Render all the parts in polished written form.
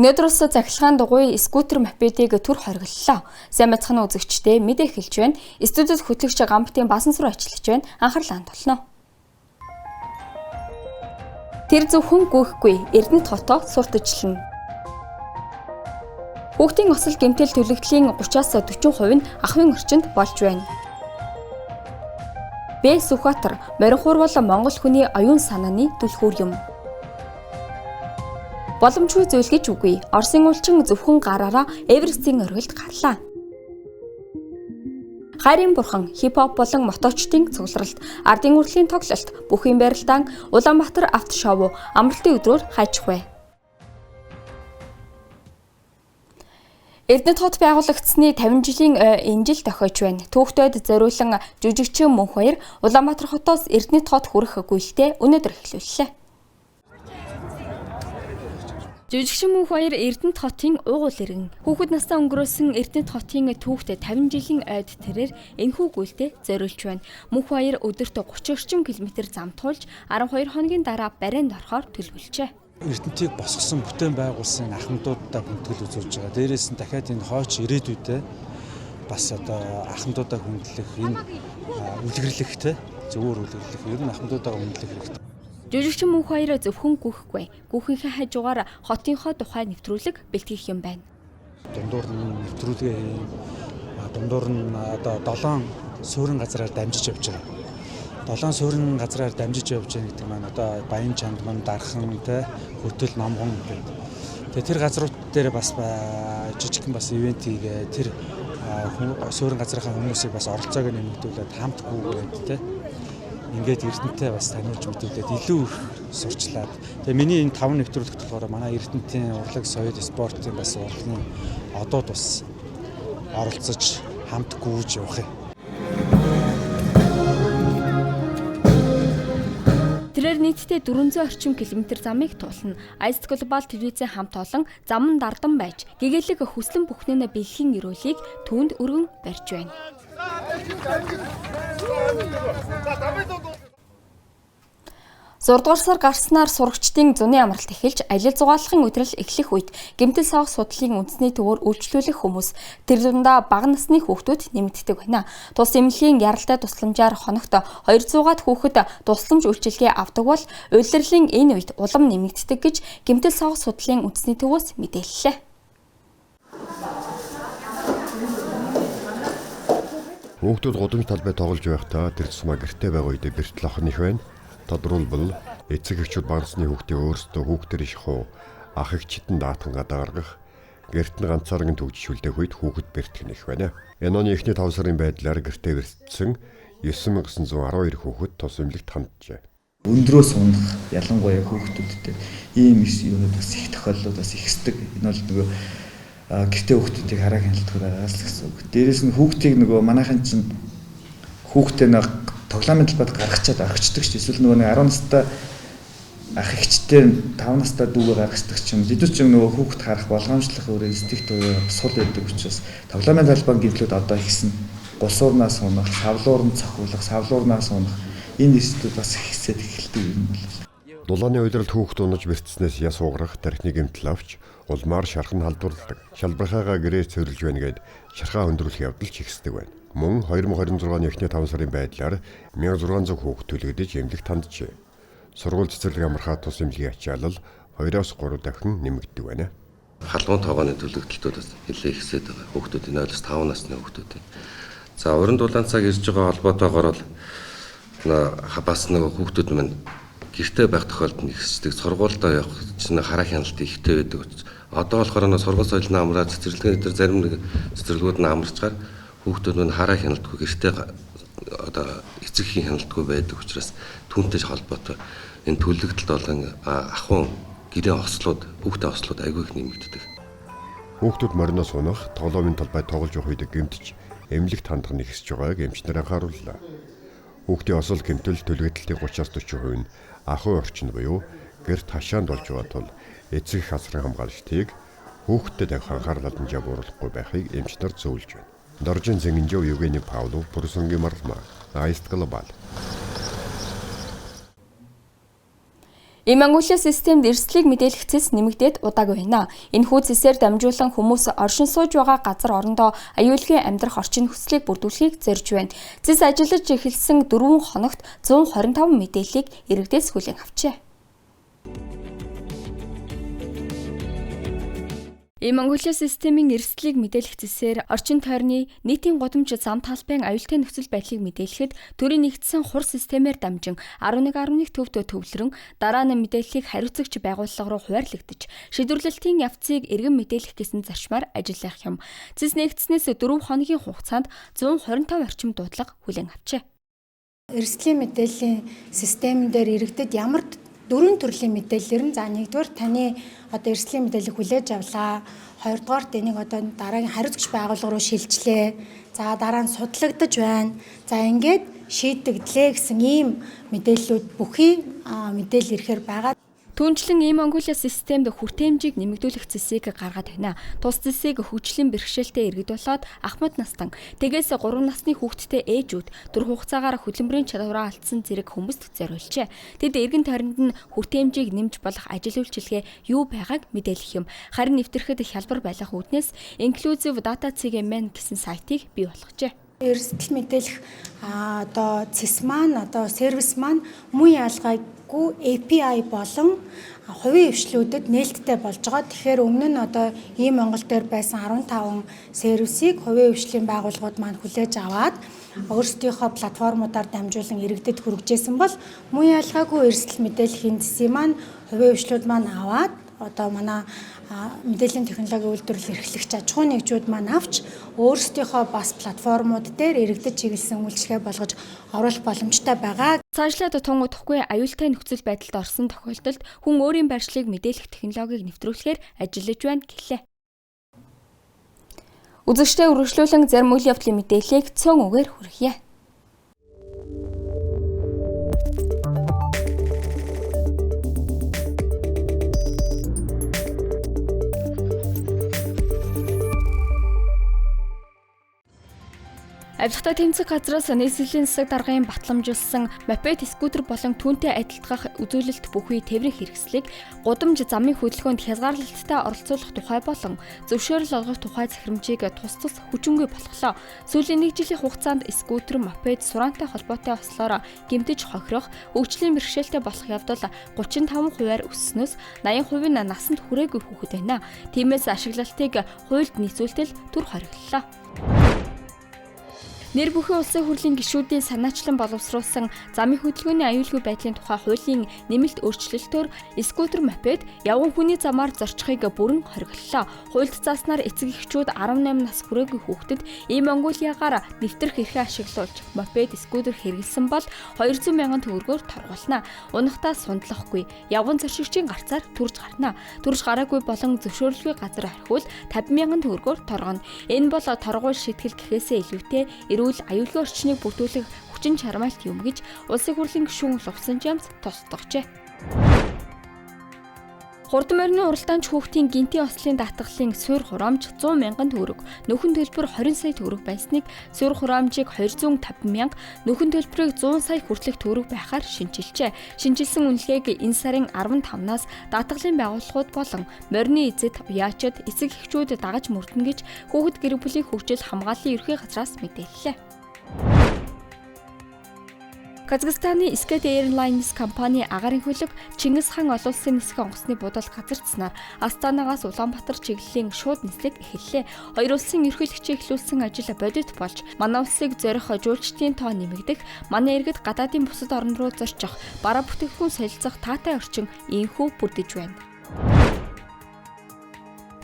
Өнөөдөр бас захилгаан дугуй скутер мопедыг төр хоригдлоо. Сайн мэцхан үзэгчтэй мэдээ хэлж байна. Студид хөтлөгч Гамбтын Басансруу ажиллаж байна. Анхаарлаа хандуулно. Тэр зөвхөн гүйхгүй Эрдэнэт хотоо сурталчлана. Хүүхдийн осол гэмтэл төлөгдлийн 30-аас 40% нь ахуйн орчинд болж байна. Б. Сүхбаатар моринхуур бол Монгол хүний оюун санааны түлхүүр юм. Боломжгүй зүйл гэж үгүй. Оросын улчин зөвхөн гараараа Эверестийн оргилд гарлаа. Хайрын бурхан хипхоп болон моточдын цугларалт, ардын урлагийн тоглолт, бүхийн барилдаан Улаанбаатар автошоу амралтын өдрөөр хайчих вэ. Эрдэнэт хот байгуулагдсны 50 жилийн энэ жил тохиож байна. Түүхтэд зориулан жүжигчин мөнх баяр Улаанбаатар хотоос Эрдэнэт хот хүрэх гүйлтээ өнөөдөр эхлүүллээ. Жүжигчин мөнх баяр Эрдэнэт хотын уугуул иргэн. Хүүхэд настай өнгөрөөсөн Эрдэнэт хотын түүхтэй 50 жилийн ойд тэрээр энэхүү гүйлтэд зориулж байна. Мөнх баяр өдөрт 30 орчим км зам туулж 12 хоногийн дараа барайнд орохоор төлөвлөжээ. Эрдэнэтийг босгосон бүтээн байгуулсан ахмадуудаа хүндэтгэл үзүүлж байгаа. Дээрээс нь дахиад энэ хойч ирээдүйдээ бас одоо ахмадуудаа хүндлэх энэ үлгэрлэхтэй зөвөр үлгэрлэх ер нь ахмадуудаа хүндлэх хэрэгтэй. Жүжигчин мөнх баяр зөвхөн гүхгүй. Гүхийнхээ хажуугаар хотынхоо тухай нэвтрүүлэг бэлтгэх юм байна. Дундуур нь нэвтрүүлгээ дундуур нь одоо 7 суурин газраар дамжиж явж байгаа. 7 суурин газраар дамжиж явж байгаа гэдэг маань одоо Баян чанд ман Дархан те Хөтөл Номгон гэдэг. Тэр газрууд дээр бас жижигхэн бас ивент хийгээ тэр суурин газрынхаа хүмүүсийг бас оролцоог нэмэгдүүлээд хамт гүгээд те ингээд Эрдэнэтэй бас таниулж мэдүүлээд илүү их сурчлаад. Тэгээ миний энэ 5 нэвтрүүлэгт болохоор манай Эрдэнэтийн урлаг, соёл, спортын бас урлагийн одоод бас оролцож хамт гүйж явах юм. Тэрээр нийтдээ 400 орчим километр замыг туулна. Ice Global телевизийн хамт олон зам дардан байж гэгээлэг хүслэн бүхнээ бэлгийн ирүүлийг түүнд өргөн барьж байна. 6 дугаар сар гарснаар сурагчдын зуны амралт эхэлж аялал зугаалгын үдрэл эхлэх үед гэмтэл савх судлалын үндэсний төвөөр үйлчлүүлэх хүмүүс тэр дундаа бага насны хүүхдүүд нэмэгддэг байна. Тус эмнэлгийн яралтай тусламжаар хоногт 200-аад хүүхэд тусламж үйлчилгээ авдаг бол улирлын энэ үед улам нэмэгддэг гэж гэмтэл савх судлалын үндэсний төвөөс мэдээллээ. Хүүхдүүд гудамж талбай тоглож байхдаа тэр тусмаа гэртээ байгаа үед бэртэл охин их байна. Тодруулбал эцэг эхчүүд багасны хүүхдийн өөрсдөө хүүхдэрийн шахуу ах эгчтэн даатхан гадаа гаргах гэрт нь ганцаархан төгжшүүлдэг үед хүүхэд бэртгэн их байна. Энэ оны эхний 5 сарын байдлаар гэртээ бэртсэн 9912 хүүхэд тус эмнэлэгт ханджээ. Өндрөөс унах ялангуяа хүүхдүүдтэй ийм юунууд бас их тохиолдлууд бас ихсдэг. Энэ бол нөгөө гэртээ хүүхдүүдийг хараа хяналтгүй байгаас л гэсэн үг. Дээрээс нь хүүхдийг нөгөө манайхан чинь хүүхдээ нэг тоглоомын талбайд гаргачаад орхичдаг ч эсвэл нөгөө 10 настай ах эгчтэй 5 настай дүүгээ гаргацдаг ч юм. Дидүү ч нөгөө хүүхд харах болгоомжлох өөр инстинкт сул байдаг учраас тоглоомын талбайн гэмтлүүд одоо ихсэн. Гусуурнаас унах, савлуурн цохиулах, савлуурнаас унах энэ инстинктүүд бас ихсээд эхэлдэг юм байна. Дулааны уйлралд хүүхд унаж бэртснээс яс уугарах тархины гэмтэл авч улмаар шархан халдварладаг. Шалбархаагаа гэрээ цэвэрлж байна гэд шархаа хөндрүүлэх явдал ч ихсдэг байна. Мөн 2026 оны эхний 5 сарын байдлаар 1600 хүүхэд төлөгдөж эмнэлэгт ханджээ. Сургууль цэцэрлэг амархаа тус эмнэлгийн ачаалал 2-3 дахин нэмэгддэг байна. Халуун тоогооны төлөгдөлтүүд бас нэлээд ихсээд байгаа. Хүүхдүүд энэ 5 насны хүүхдүүд. За уран дулаан цаг ирж байгаа холбоотойгоор бол бас нэг хүүхдүүд маань гэртээ байх тохиолдолд ихсдэг. Сургуультай явах чинь хараа хяналт ихтэй байдаг. Одоо болохоор сургууль соёлын амраа цэцэрлэгийн дээр зарим нэг цэцэрлэгүүд нь амарчгаар хүүхдүүд нь хараа хяналтгүй гэртээ одоо эцэгхийн хяналтгүй байдаг учраас түүнтэй холбоотой энэ төлөгдөлт болон ахуйн гэрээ ослууд хүүхдээ ослууд айгүй их нэмэгддэг. Хүүхдүүд мориноос унах, тоглоомын талбайд тоглож явах үед гэмтэж эмнэлэгт хандах нь ихсэж байгааг эмчнэр анхаарууллаа. Хүүхдийн осол гэмтэл төлөгдлтийн 30-аас 40% нь ахуй орчин буюу гэрт хашаанд болж байгаа тул эцэг хасрын хамгаалагчдыг хүүхдэд анхаарал хандуулж бууруулахгүй байхыг эмчнэр зөвлөж байна. Доржин Зэнгинжов Евгений Павлов, Бурсангийн Маралма, Ice Global. Ийм ангуулын системд эрсдлийг мэдээлэх цэс нэмэгдээд удаагүй байна. Энэхүү цэсээр дамжуулан хүмүүс оршин сууж байгаа газар орондоо аюулгүй амьдрах орчин нөхцөлийг бүрдүүлэхийг зорж байна. Цэс ажиллаж эхэлсэн 4 хоногт 125 мэдээллийг иргэдээс хүлээн авчээ. Ийм ангуулын системийн эрсдлийг мэдээлэх цэсээр орчин тойрны нийтийн гудамж зам талбайн аюултай нөхцөл байдлыг мэдээлэхэд төрийн нэгдсэн хур системээр дамжин 11.1 төвдөө төвлөрөн дараа нь мэдээллийг хариуцагч байгууллага руу хуваарлагдаж шийдвэрлэлтийн явцыг эргэн мэдээлэх гэсэн зарчмаар ажиллах юм. Цэс нэгдснээс 4 хоногийн хугацаанд 125 орчим дуудлага хүлээн авчээ. Эрсдлийн мэдээллийн систем дээр иргэдэд ямар 4 төрлийн мэдээлэлэр нь за нэгдүгээр таны одоо эрсдлийн мэдээллийг хүлээж авлаа. Хоёрдугаарт энийг одоо дараагийн хариуцагч байгууллага руу шилжлээ. За дараа нь судлагдаж байна. За ингээд шийдэгдлээ гэсэн ийм мэдээллүүд бүхий мэдээлэл ирэхээр байгаа. Түүнчлэн ийм ангуулын системд хүртээмжийг нэмэгдүүлэх цэсийг гаргаад байна. Тус цэсийг хөгжлийн бэрхшээлтэй иргэд болоод ахмад настан тэгээс 3 насны хүүхэдтэй ээжүүд төр хугацаагаар хөдөлмөрийн чадвараа алдсан зэрэг хүмүүст зориулжээ. Тэд эргэн тойронд нь хүртээмжийг нэмж болох ажил үйлчилгээ юу байгааг мэдээлэх юм. Харин нэвтрэхэд хялбар байх үүднээс Inclusive Data CGMN гэсэн сайтыг бий болгожээ. Эрсдэл мэдээлэх одоо цэс маань одоо сервис маань мөн ялгаагүй API болон хувийн хвшлүүдэд нээлттэй болж байгаа. Тэгэхээр өмнө нь одоо ийм Монгол дээр байсан 15 сервисийг хувийн хвшлийн байгууллагууд маань хүлээж аваад өөрсдийнхөө платформудаар дамжуулан иргэдэд хүргэжсэн бол мөн ялгаагүй эрсдэл мэдээллийн цэсийг маань хувийн хвшлүүд маань аваад одоо манай мэдээллийн технологийн үйлдвэрлэл эрхлэгч аж ахуйн нэгжүүд маань авч өөрсдийнхөө бас платформуд дээр иргэдэд чиглэсэн үйлчлэгээ болгож оруулах боломжтой байгаа. Цаашлаад тун удахгүй аюултай нөхцөл байдалд орсон тохиолдолд хүн өөрийн байршлыг мэдээлэх технологиг нэвтрүүлэхээр ажиллаж байна гэлээ. Үзэгчдээ үргэлжлүүлэн зарим үйл явдлын мэдээллийг цөөн үгээр хүргье. Авилгатай тэмцэх газраас нийслэлийн засаг даргын батламжилсан мопед скутер болон түүнтэй адилдгах үзүүлэлт бүхий тээврийн хэрэгслийг гудамж замын хөдөлгөөнд хязгаарлалттай оролцуулах тухай болон зөвшөөрөл олгох тухай захирамжийг тус хүчингүй болохлоо. Сүүлийн 1 жилийн хугацаанд скутер, мопед сураантай холбоотой ослоор гэмтэж хохирох, хөгжлийн бэрхшээлтэй болох явдал 35% өссөнөөс 80% нь насанд хүрээгүй хүүхэд байна. Тиймээс ашиглалтыг хуульд нийцүүлтэл түр хориглолоо. Нэр бүхэн улсын хурлын гишүүдийн санаачлан боловсруулсан замын хөдөлгөөний аюулгүй байдлын тухай хуулийн нэмэлт өөрчлөлтөөр скутер мопед явган хүний замаар зорчихыг бүрэн хориглолоо. Хуульд зааснаар эцэг эхчүүд 18 нас хүрээгүй хүүхдэд ийм ангуулиагаар нэвтрэх эрхээ ашиглуулж мопед скутер хэрэглэсэн бол 200 мянган төгрөгөөр торгуулна. Унахтаа сундлахгүй явган зоршигчийн гарцаар төрж гарна. Төрж гараагүй болон зөвшөөрлгүй газар орхивол 50 мянган төгрөгөөр торгоно. Энэ бол торгуул шийтгэл гэхээсээ илүүтэй аюулгүй орчныг бүрдүүлэх хүчин чармайлт юм гэж улсын хурлын гишүүн Лувсан Жамс тусдагчээ. Хурдан морины уралдаанч хүүхдийн гинтийн ослын даатгалын суурь хураамж 100 мянган төгрөг, нөхөн төлбөр 20 сая төгрөг байсныг суурь хураамжийг 250 мянга, нөхөн төлбөрийг 100 сая хүртэлх төгрөг байхаар шинжилжээ. Шинжилсэн үнэлгээг энэ сарын 15-наас даатгалын байгууллагууд болон морины эзэд, яачид, эцэг эхчүүд дагаж мөрдөнө гэж хүүхэд гэр бүлийн хөгжил хамгааллын ерхий газраас мэдээллээ. Казахстаны Skate Airlines компани агарын хөлөг Чингис хаан олон улсын нисэх онгоцны будал газардсанаар Астанагаас Улаанбаатар чиглэлийн шууд нислэг эхэллээ. Хоёр улсын ерөнхийлөгчийн эхлүүлсэн ажил бодит болж манай улсыг зорих жуулчдын тоо нэмэгдэх, манай иргэд гадаадын бусад орн руу зорчих, бараа бүтээгдэхүүн солилцох таатай орчин ийхүү бүрдэж байна.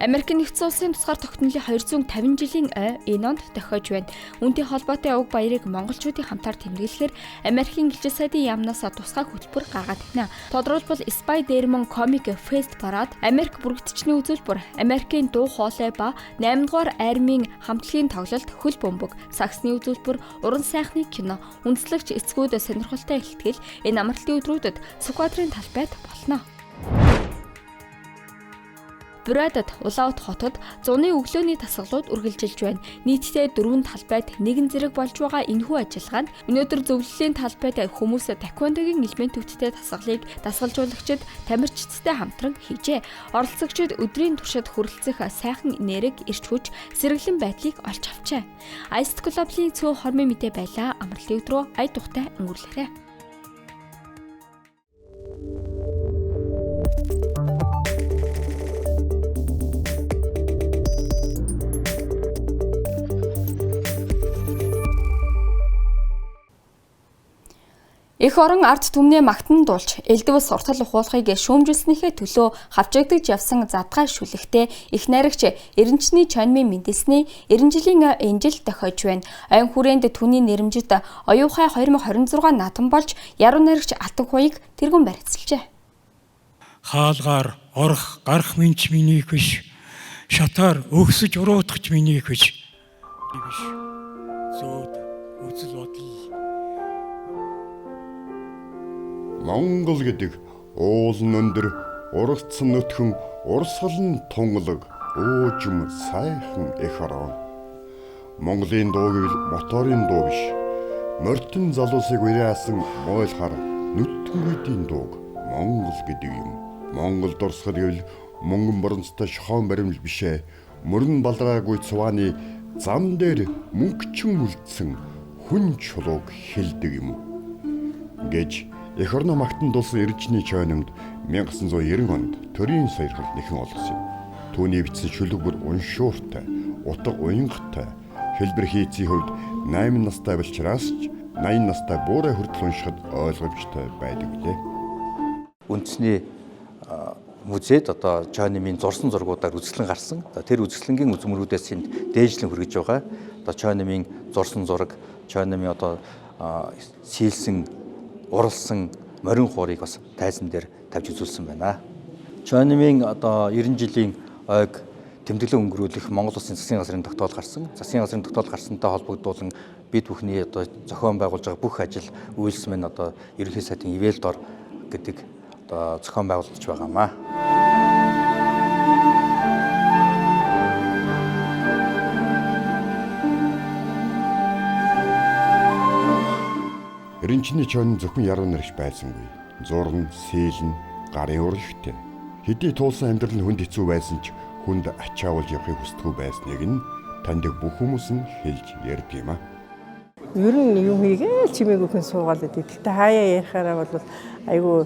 Америкийн нэгдсэн улсын тусгаар тогтнолын 250 жилийн ой энэ онд тохиож байна. Үүнтэй холбоотой уг баярыг монголчуудын хамтаар тэмдэглэхээр Америкийн элчин сайдын яамнаас тусгай хөтөлбөр гаргаад байна. Тодорхойлбол Spider-Man Comic Fest парад, Америк бүрэгдчний үзүүлбэр, Америкийн дуу хоолой ба 8 дугаар армийн хамтлагийн тоглолт, хөл бөмбөг, саксны үзүүлбэр, уран сайхны кино, үндэслэгч эцгүүд сонирхолтой илтгэл энэ амралтын өдрүүдэд Сүхбаатарын талбайд болно. Брадад Улаут хотод зуны өглөөний тасгалууд үргэлжилж байна. Нийтдээ 4 талбайд нэгэн зэрэг болж байгаа энэхүү ажиллагаанд өнөөдөр зөвлөлийн талбайд хүмүүс таквондогийн элементүүдтэй тасгалыг дасгалжуулагчид тамирчидтай хамтран хийжээ. Оролцогчид өдрийн туршид хүрэлцэх сайхан энерги, эрч хүч, сэргэлэн байдлыг олж авчээ. Iced Global-ийн цөөн хормын мэдээ байлаа. Амралтын өдрөө ая тухтай өнгөрлөөрэй. Эх орон ард түмнээ магтан дуулж, элдвэс суртал ухуулахыг шүүмжилснийхээ төлөө хавчагдаж явсан задгай шүлэгтээ их найрагч Эренчний чанмын мэндэлсний 90 жилийн энжил дохиож байна. Айн хүрээнд түүний нэрэмжит оюухай 2026 наатан болж яруу найрагч Алтан хуйг тэргүүн барьцалжээ. Хаалгаар орох гарах минь минийх биш. Шатаар өгсөж уруутгах минийх биш. Зөөд үзэл бодол Монгол гэдэг уулын өндөр ургацсан нөтхөн урсгалн тунгалаг уужим сайхан эх орон. Монголын дуу гэвэл моторын дуу биш. Морьтон залуусыг уриаасан мойлхаар нүтгэнгүйдийн дууг Монгол гэдэг юм. Монгол дурсгал гэвэл мөнгөн боронцтой шохон баримл бишээ. Мөрөн балраагүй цувааны зам дээр мөнгөчн үлдсэн хүн чулууг хэлдэг юм. Гэж эх орноо магтан дулсан Эренчний чойномд 1990 онд төрийн сойрхол нэхэн олгосон юм. Түүний бичсэн шүлэг бүр уншууртай, утга уянгатай, хэлбэр хийцийн хувьд 8 настай болчраас ч 80 настай буурай хүртэл уншихад ойлгомжтой байдаг лээ. Үндэсний музейд одоо Чойномын зурсан зургуудаар үзэсгэлэн гарсан. Тэр үзэсгэлэнгийн үзмөрүүдээс энд дээжлэн хүргэж байгаа. Одоо Чойномын зурсан зураг, Чойномын одоо сийлсэн уралсан морин хуурыг бас тайзан дээр тавьж үзүүлсэн байна. Чойномын одоо 90 жилийн ойг тэмдэглэн өнгөрүүлэх Монгол Улсын засгийн газрын тогтоол гарсан. Засгийн газрын тогтоол гарсантай холбогдуулан бид бүхний одоо зохион байгуулж байгаа бүх ажил үйлс мэн одоо ерөнхий сайдын ивэл дор гэдэг одоо зохион байгуулж байгаамаа. Эренчний чойн зөвхөн яруу нарч байсангүй. Зурган, сээлэн, гарын уралхтэй. Хэдий туулсан амьдрал нь хүнд хэцүү байсан ч хүнд ачаавуулж явахыг хүсдэггүй байсныг нь таньдаг бүх хүмүүс нь хэлж ярьд юм а. Ер нь юм хийгээл чимээг өхөн суугаад байдаг. Гэхдээ хаяа ярихаараа бол айгүй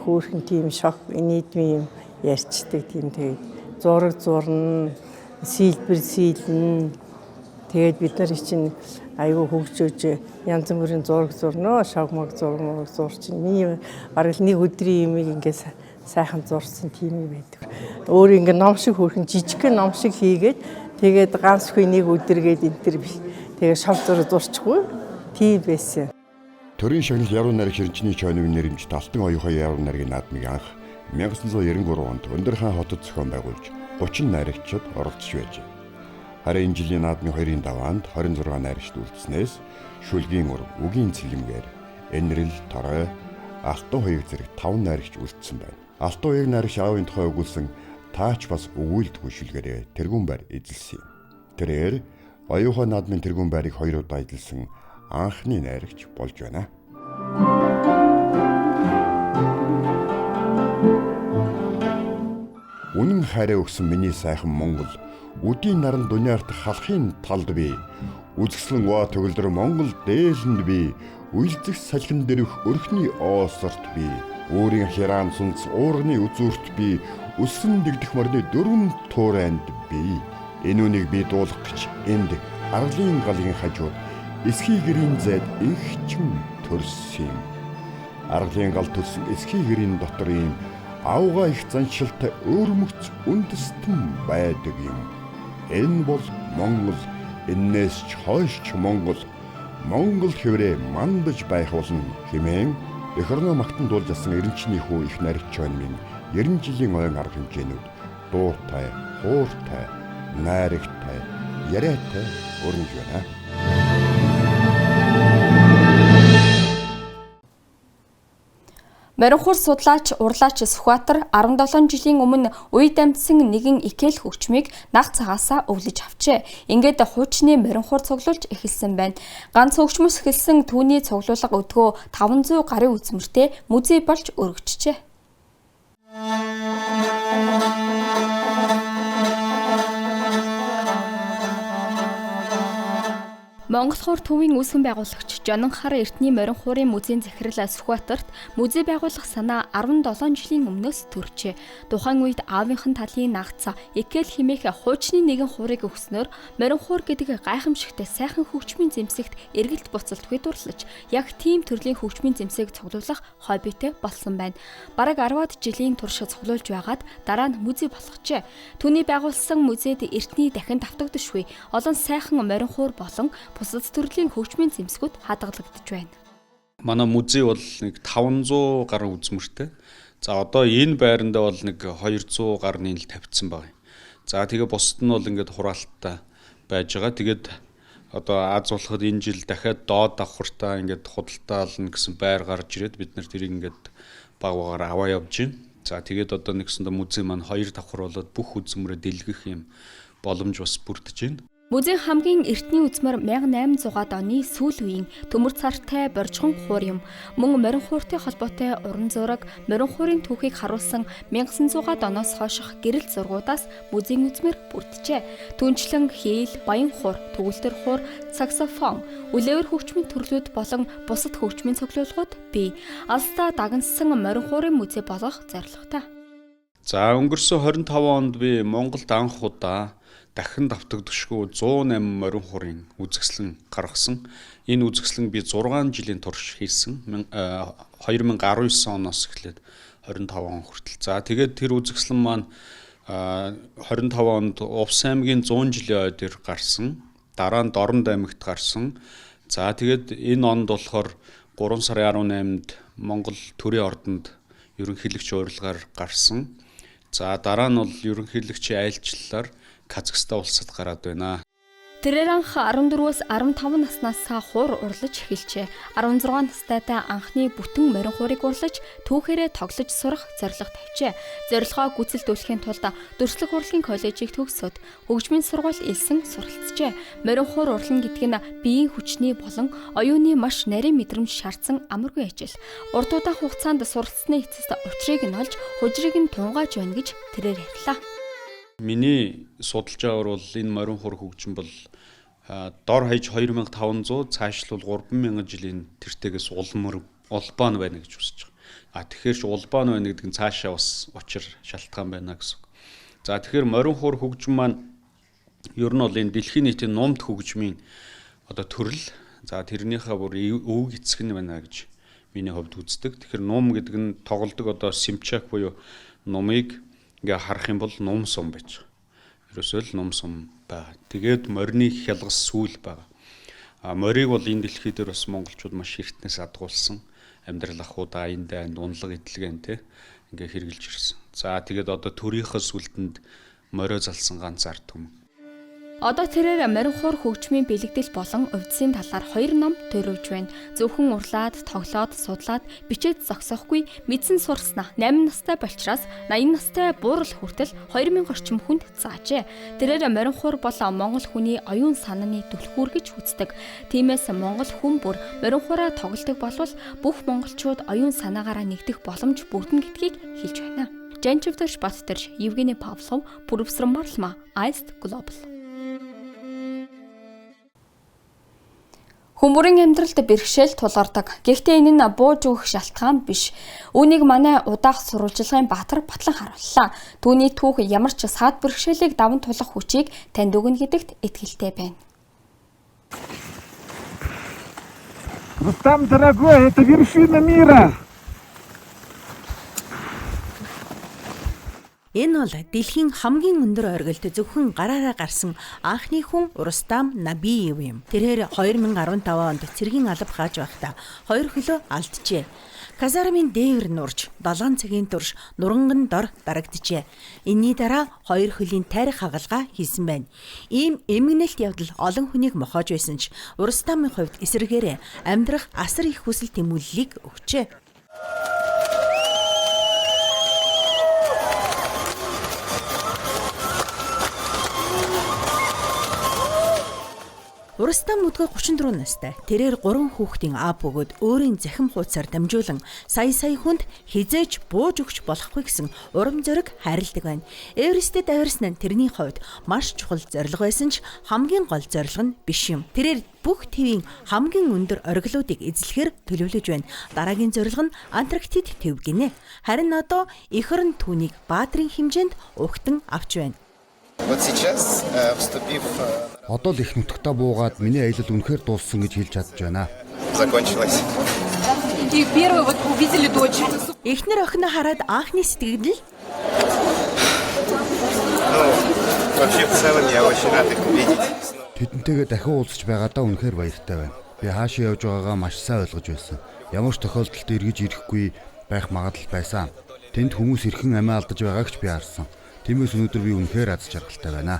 хөөрхөн тийм шок, нийтмийн юм ярьцдаг тийм тэгээд зураг зурна, сийлбэр сийлнэ. Тэгээд бид нар чинь айгүй хөгжөөж янз бүрийн зураг зурнаа, шогмог зурмаг зурчин. Миний бараг нэг өдрийн юмыг ингээс сайхан зурсан тийм юм байдаг. Өөр ингээ ном шиг хөөрхөн жижигхэн ном шиг хийгээд тэгээд ганц хүй нэг өдөргээд энтер биш. Тэгээд шав зураг зурчихгүй тийм байсан. Төрийн шагнал яруу найрагч Эренчний чойномын нэрэмжит Алтан оюухай яруу найргийн наадмыг анх 1993 онд Өндөрхөн хотод зохион байгуулж 30 найрагчид оролцож байжээ. Харин энэ жилийн наадмын 2-ын даваанд 26 найрагчид үлдснээс шүлгийн ур, үгийн цэлэмгээр Энэрл, Торой, Алтан хоёрыг зэрэг 5 найрагч үлдсэн байна. Алтан хоёрыг найрагч аавын тухай өгүүлсэн таач бас өгүүлдэггүй шүлгээрээ тэргүүн байр эзэлсэн юм. Тэрээр оюухай наадмын тэргүүн байрыг 2 удаа эзэлсэн анхны найрагч болж байна. Үнэн хайраа өгсөн миний сайхан Монгол, үдийн наран дуниарт халахын талд би, үзэсгэлэн ва төгөлдөр Монгол дээлэнд би, үйлдэх салхин дэрвэх өрхний оосорт би, өөрийн хираан сүнс уурганы үзүүрт би, өссөн дэгдэх морны дөрвөн туурайнд би. Энэ үнийг би дуулах гэж энд аргалын галын хажууд эсхий гэрийн зайд ихчин төрсөн юм. Аргалын гал төрсөн эсхий гэрийн дотор юм авга их заншилтай өөрмөгц үндэстэн байдаг юм. Энэ бол Монгол, энээс ч хойш Монгол, Монгол хэврээ мандаж байх болно хэмээн эх орноо магтан дуулж асан Эренчний хүү их найрагч чойномын 90 жилийн ойн арга хэмжээнүүд дуутай, хууртай, найрагтай, яриатай өрнөж байна. Маринхуур судлаач урлаач Сүхбаатар 17 жилийн өмнө үед амьдсан нэгэн икэл хөгжмийг наг цагаасаа өвлөж авчээ. Ингээд хуучны маринхуур цуглуулж эхэлсэн байна. Ганц хөгжмөс эхэлсэн түүний цуглуулга өдгөө 500 гарын үзмэртэй музей болж өргөжжээ. Монгол хуур төвийн үүсгэн байгуулагч Жонхар Эрдэнэ Маринхуурын музейн захирал Сүхбаатарт музей байгуулах санаа 17 жилийн өмнөөс төржээ. Тухайн үед аавынхан талын нагцаа Экел хэмээх хуучны нэгэн хуурыг өгснөөр Маринхуур гэдэг гайхамшигтай сайхан хөгжмийн зэмсэгт эргэлт буцалтгүй дурлаж, яг тийм төрлийн хөгжмийн зэмсэг цуглуулах хоббитэй болсон байна. Бараг 10-аад жилийн турш цуглуулж байгаад дараа нь музей болгожээ. Түүний байгуулсан музейд Эрдэнэ дахин давтагдшгүй олон сайхан Маринхуур болон бусад төрлийн хөгжмийн зэмсгүүд хадгалагдж байна. Манай музей бол нэг 500 гаруй үзмэртэй. За одоо энэ байранда бол нэг 200 гаруй л тавьчихсан байна. За тэгээ бусад нь бол ингээд хураалттай байж байгаа. Тэгээд одоо аз болоход энэ жил дахиад доод давхартаа ингээд худалдаална гэсэн байр гарч ирээд бид нар тэрийг ингээд баг багаар аваа явж байна. За тэгээд одоо нэгсэндээ музей маань 2 давхар болоод бүх үзмэрээ дэлгэх юм боломж бас бүрдэж байна. Музейн хамгийн эртний үзмэр 1800-аад оны сүүл үеийн төмөр цартай боржхон хуур юм. Мөн Маринхууртай холбоотой уран зураг, Маринхуурын түүхийг харуулсан 1900-аад оноос хойших гэрэл зургуудаас музейн үзмэр бүрджээ. Түүнчлэн хийл, баян хуур, төгөлтөр хуур, саксофон, үлээвэр хөгжмийн төрлүүд болон бусад хөгжмийн цуглуулгууд бий. Алсдаа дагнсан Маринхуурын музей болгох зорилготой. За өнгөрсөн 25 онд би Монголд анх удаа дахин давтагдшгүй 108 Маринхуурын үзэсгэлэн гаргасан. Энэ үзэсгэлэн би 6 жилийн турш хийсэн. 2019 оноос эхлээд 25 он хүртэл. За тэгээд тэр үзэсгэлэн маань 25 онд Увс аймгийн 100 жилийн ойдэр гарсан. Дараа нь Дорнод аймагт гарсан. За тэгээд энэ онд болохоор 3 сарын 18-нд Монгол төрийн ордонд ерөнхийлөгч урилгаар гарсан. За дараа нь бол ерөнхийлөгчийн айлчлалаар Казахстан улсад гараад байна. Тэрээр анх 14-өөс 15 наснаас хуур урлаж эхэлжээ. 16 настайдаа анхны бүтэн Маринхуурыг урлаж түүхээрээ тоглож сурах зорилго тавьжээ. Зорилгоо гүйцэлдүүлэхийн тулд Дүрслэх урлагийн коллежийг төгсөөд хөгжмийн сургууль элсэн суралцжээ. Маринхуур урлан гэдэг нь биеийн хүчний болон оюуны маш нарийн мэдрэмж шаардсан амаргүй ажил. Урт удаан хугацаанд суралцсны эцэст учрыг нь олж, хужрыг нь тунгааж байна гэж тэрээр ярьлаа. Миний судалж байгаагаар бол энэ Маринхуур хөгжим бол дор хаяж 2500, цаашлбал 3000 жилийн тэртегээс улбаа нь байна гэж үзэж байгаа. Тэгэхээр ч улбаа нь байна гэдэг нь цаашаа бас учир шалтгаан байна гэсэн. За тэгэхээр Маринхуур хөгжим маань ер нь бол энэ дэлхийн нийтийн нумд хөгжмийн одоо төрөл. За тэрнийхээ бүр өвөг эцэг нь байна гэж миний хувьд үздэг. Тэгэхээр нум гэдэг нь тоглодог одоо симчак буюу нумыг ингээ харах юм бол нум сум байж байгаа. Ерөөсөө л нум сум байгаа. Тэгээд морины хялгас сүүл байгаа. Морийг бол энэ дэлхий дээр бас монголчууд маш эртнээс адгуулсан. Амьдрал ахуйдаа аяндаа унлаг идэлгэн те ингээ хэрглэж ирсэн. За тэгээд одоо төрийнхөө сүлдэнд морио залсан ганц ард түмэн. Одоо тэрээр Маринхуур хөгжмийн бэлэгдэл болон увдсын талаар 2 ном төрөвж байна. Зөвхөн урлаад, тоглоод, судлаад, бичээд зогсохгүй мэдсэн сурснаа 8 настай болчраас 80 настай буурал хүртэл 2000 орчим хүнд заажээ. Тэрээр Маринхуур бол Монгол хүний оюун санааны түлхүүр гэж үздэг. Тиймээс Монгол хүн бүр Маринхуураа тоглодог болвол бүх монголчууд оюун санаагаараа нэгдэх боломж бүрдэн гэдгийг хэлж байна. Жанчевдерш Баттерш, Евгений Павлов, Профессор Марлма, Аист Глобал. Хүмүүрийн амьдралд бэрхшээл тулгардаг. Гэхдээ энэ нь бууж өгөх шалтгаан биш. Үүнийг манай удаах сурвалжлагын Баатар батлан харууллаа. Түүний түүх ямар ч саад бэрхшээлийг даван тулах хүчийг танд өгнө гэдэгт итгэлтэй байна. Рустам, дорогой, это вершина мира. Энэ бол дэлхийн хамгийн өндөр оргилд зөвхөн гараараа гарсан анхны хүн Рустам Набиев юм. Тэрээр 2015 онд цэргийн алба хааж байхдаа 2 хөлөө алджээ. Казармын дээвэр нурж 7 цагийн турш нуранган дор дарагджээ. Энийний дараа 2 хөлийн тарих хагалгаа хийсэн байна. Ийм эмгэнэлт явдал олон хүнийг мохоож байсан ч Рустамын хувьд эсэргээрээ амьдрах асар их хүсэл тэмүүллийг өгчээ. Урастам Мүдгэй 34 настай. Тэрээр 3 хүүхдийн аав бөгөөд өөрийн захим хуудасаар дамжуулан сая хүнд хизээж бууж өгч болохгүй гэсэн урам зориг хайрладаг байна. Эверестэд авирсан нь тэрний хувьд маш чухал зорилго байсан ч хамгийн гол зорилго нь биш юм. Тэрээр бүх твийн хамгийн өндөр оргилуудыг эзлэхээр төлөвлөж байна. Дараагийн зорилго нь Антарктид төв гинэ. Харин одоо эх орон түүнийг баатрын хэмжээнд угтан авч байна. Одоо л их нутагтаа буугаад миний аялал үнэхээр дууссан гэж хэлж чадж байна. Эхнэр охиноо хараад анхны сэтгэл тэдэнтэйгээ дахин уулзч байгаадаа үнэхээр баяртай байна. Би хаашаа явж байгаагаа маш сайн ойлгож байсан. Ямар ч тохиолдолд эргэж ирэхгүй байх магадлал байсан. Тэнд хүмүүс эрхэн амиа алдаж байгааг ч би харсан. Тиймээс өнөөдөр би үнэхээр аз жаргалтай байна.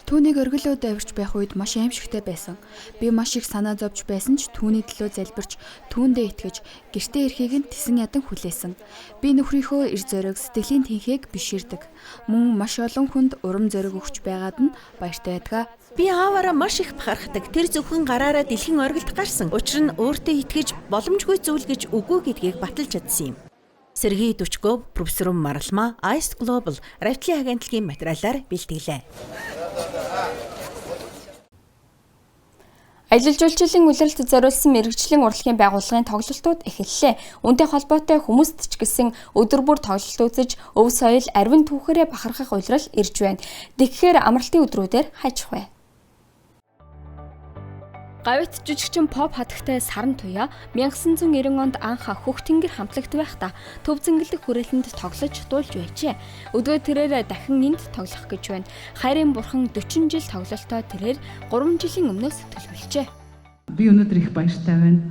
Түүнийг оргилууд авирч байх үед маш аимшигтай байсан. Би маш их санаа зовж байсан ч түүний төлөө залбирч, түүндээ итгэж, гэртээ ирэхийг нь тесэн ядан хүлээсэн. Би нөхрийнхөө эр зориг, сэтгэлийн тэнхийг биширдэг. Мөн маш олон хүнд урам зориг өгч байгаад нь баяртай байдаг. Би ааваараа маш их бахархдаг. Тэр зөвхөн гараараа дэлхийн оргилд гарсан. Учир нь өөртөө итгэж боломжгүй зүйл гэж үгүй гэдгийг баталж чадсан юм. Сергей Дучков, профессор Маралма, Ice Global Равтлын агентлагийн материалаар бэлтгэлээ. Аялал жуулчлалын улиралд зориулсан мэрэгжлийн урлагийн байгууллагын тоглолтууд эхэллээ. Үүнтэй холбоотой хүмүүст ч гэсэн өдөр бүр тоглолт үзэж, өв соёл, арвин түүхээрээ бахархах улирал ирж байна. Тэгэхээр амралтын өдрүүдээр хайчих вэ. Гавьт жүжигчин поп хатагтай Саран Туяа 1990 онд анх Хөх тэнгэр хамтлагт байхдаа төв зингэлдэх хүрээлэнд тоглож дуулж байжээ. Өдгөө тэрээр дахин энд тоглох гэж байна. Хайрын бурхан 40 жил тоглолтоо тэрээр 3 жилийн өмнөөс төлөвлөжээ. Би өнөөдөр их баяртай байна.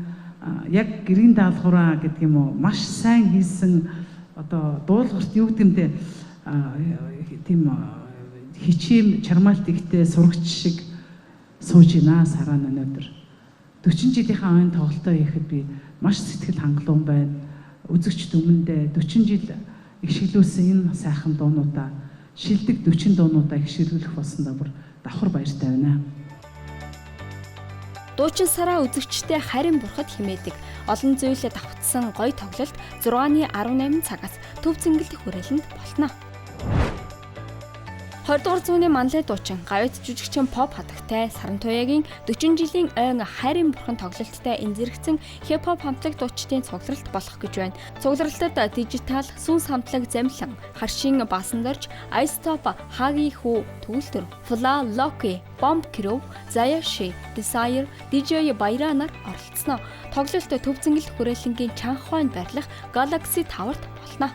Яг гэрийн даалгавраа гэдэг юм уу маш сайн хийсэн одоо дуулгарт юу гэмтэй тийм хичээн чармаалт ихтэй сурагч шиг сууж ийна Саран өнөөдөр 40 жилийнхаа ойн тоглолтоо хийхэд би маш сэтгэл хангалуун байна. Үзэгчд өмнөдөө 40 жил ихшиглүүлсэн энэ сайхан дуунуудаа шилдэг 40 дуунуудаа ихшиглүүлэх болсондоо бүр давхар баяртай байна. Дуучин Сараа үзэгчтэй харин бурхад химээдэг. Олон зүйлээ давхцсан гоё тоглолт 6-ны 18 цагаас төв зингэлдэх хүрээлэнд болно. 20 дугаар зууны манлай дуучин гавьт жүжигчин поп хатагтай Саран Туяагийн 40 жилийн ойн хайрын бурхан тоглолттой энзэрэгцэн хип-хоп хамтлаг дуучдын цугларалт болох гэж байна. Цугларалтад дижитал, сүнс хамтлаг Замлан, Харшин Басандорж, Ice Top, Хаги Хүү, Түлтэр, Fla Loki, Bomb Crew, Zayashi, Desire, DJ Баяраа нар оролцсноо. Тоглолт төв зингэлдэх хүрээлэнгийн Чанхвайн байрлах Galaxy Tower-т болно.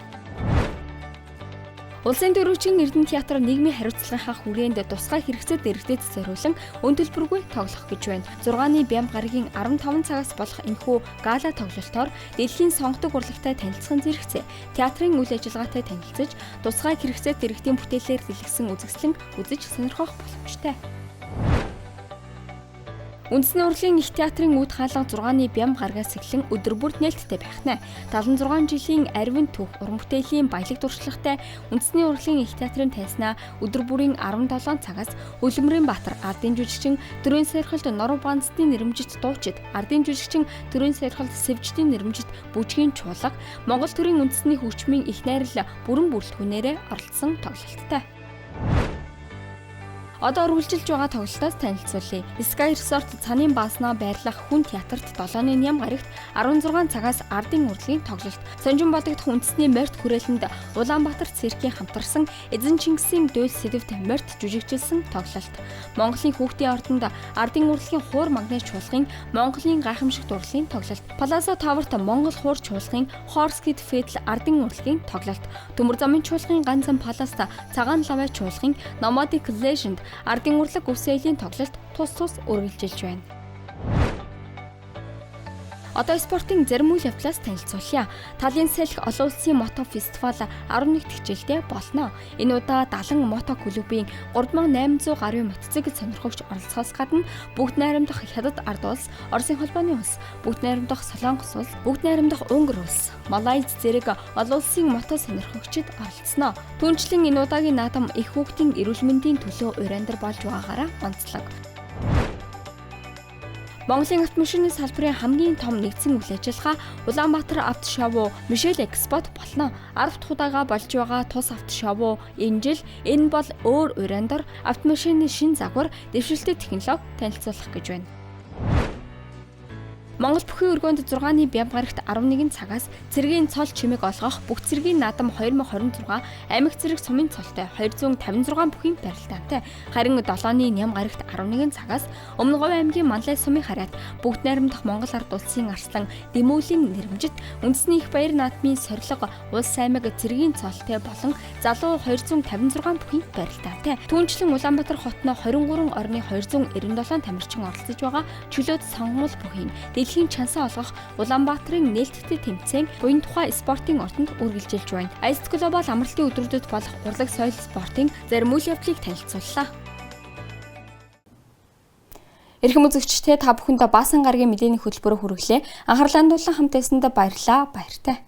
Улсын дөрвөлжин Эрдэнэ театр нийгмийн хариуцлагынхаа хүрээнд тусгай хэрэгцээ дэргэдэд зориулан өн төлбөргүй тоглох гэж байна. 6-ны Бям гарагийн 15 цагаас болох энэхүү гала тоглолтоор дэлхийн сонгодог урлагтай танилцсан зэрэгцээ, театрын үйл ажиллагаатай танилцаж, тусгай хэрэгцээ дэргэдийн бүтээлээр дэлгэсэн үзэсгэлэн үзэж сонирхох боломжтой. Үндэсний урлагийн их театрын үүд хаалга 6-ны Бям гарагаас эхлэн өдөр бүр нээлттэй байх нь. 76 жилийн арвин түүх уран бүтээлийн баялаг дуршлагтай Үндэсний урлагийн их театрын тайснаа өдөр бүрийн 17 цагаас Хөлмөрийн Баатар ардын жүжигчин Төрийн сойрхолд Норов Бандсны нэрэмжит дуучид, ардын жүжигчин Төрийн сойрхолд Сэвждийн нэрэмжит бүжгийн чуулга, Монгол төрийн үндэсний хөгжмийн их найрал бүрэн бүрэлдэхүүнээрээ оролцсон тоглолттой. Одоо үргэлжилж байгаа тоглолтоос танилцуулъя. Sky Resort Цанын бааснаа байрлах хүн театрт 7-ны ням гарагт 16 цагаас ардын урлагийн тоглолт. Сонжин бодогдох үндэсний морьт хүрээлэнд Улаанбаатар циркийн хамтарсан Эзэн Чингисийн дуйл сэдвт морьт жүжигжилсэн тоглолт. Монголын хүүхдийн ордонд ардын урлагийн хуур магнай чуулгын Монголын гайхамшиг дурлалын тоглолт. Palazzo Tower-т Монгол хуур чуулгын Horse Kid Fiddle ардын урлагийн тоглолт. Төмөр замын чуулгын Ганцхан Palace-т Цагаан лавай чуулгын Nomadic Legend ардын урлаг өвсөлийн тоглолт тус үргэлжилж байна. Одоо спортын зарим үйл явдлаас танилцуулъя. Талын салхи олон улсын мото фестивал 11-р хичээлдээ болно. Энэ удаа 70 мото клубын 3800 гаруй мотоцикл сонирхогч оролцохоос гадна бүгд найрамдах Хятад ард улс, Оросын холбооны улс, бүгд найрамдах Солонгос улс, бүгд найрамдах Унгар улс, Малайз зэрэг олон улсын мото сонирхогчид оролцсноо. Түүнчлэн энэ удаагийн наадам их хүүхдийн эрүүл мэндийн төлөө уран дар болж байгаагаараа онцлог. Монголын автомашины салбарын хамгийн том нэгдсэн үйл ажиллагаа Улаанбаатар автошоу Мишель Экспот болно. 10 дахь удаага болж байгаа тус автошоу энэ жил энэ бол өөр урандор автомашины шин загвар дэвшилтэй технологи танилцуулах гэж байна. Монгол бүхий өргөөнд 6-ны бям гарагт 11 цагаас цэргийн цол чимэг олгох бүх цэргийн наадам 2026 амиг цэрэг сумын цолтой 256 бүхий барилдаантай. Харин 7-ны ням гарагт 11 цагаас Өмнө Говь аймгийн Манлай сумын хараад бүгд найрамдах Монгол ард улсын арслан Дэмүүлийн нэрмжит үндэсний их баяр наадмын сорилго улс аймаг цэргийн цолтой болон залуу 256 бүхий барилдаантай. Түүнчлэн Улаанбаатар хотно 23 орны 297 тамирчин оролцож байгаа чөлөөт сонгомол бүхий дэлхийн чансаа олгох Улаанбаатарын нээлттэй тэмцээн буян тухай спортын ордонд үргэлжилж байна. Ice Global амралтын өдрүүдэд болох урлаг соёл спортын зарим үйл явдлыг танилцууллаа. Эрхэм үзэгчдээ та бүхэндээ Баасан гарагийн мэдээний хөтөлбөрөөр хүргэлээ. Анхаарлаа хандуулан хамт байсанд баярлалаа. Баяртай.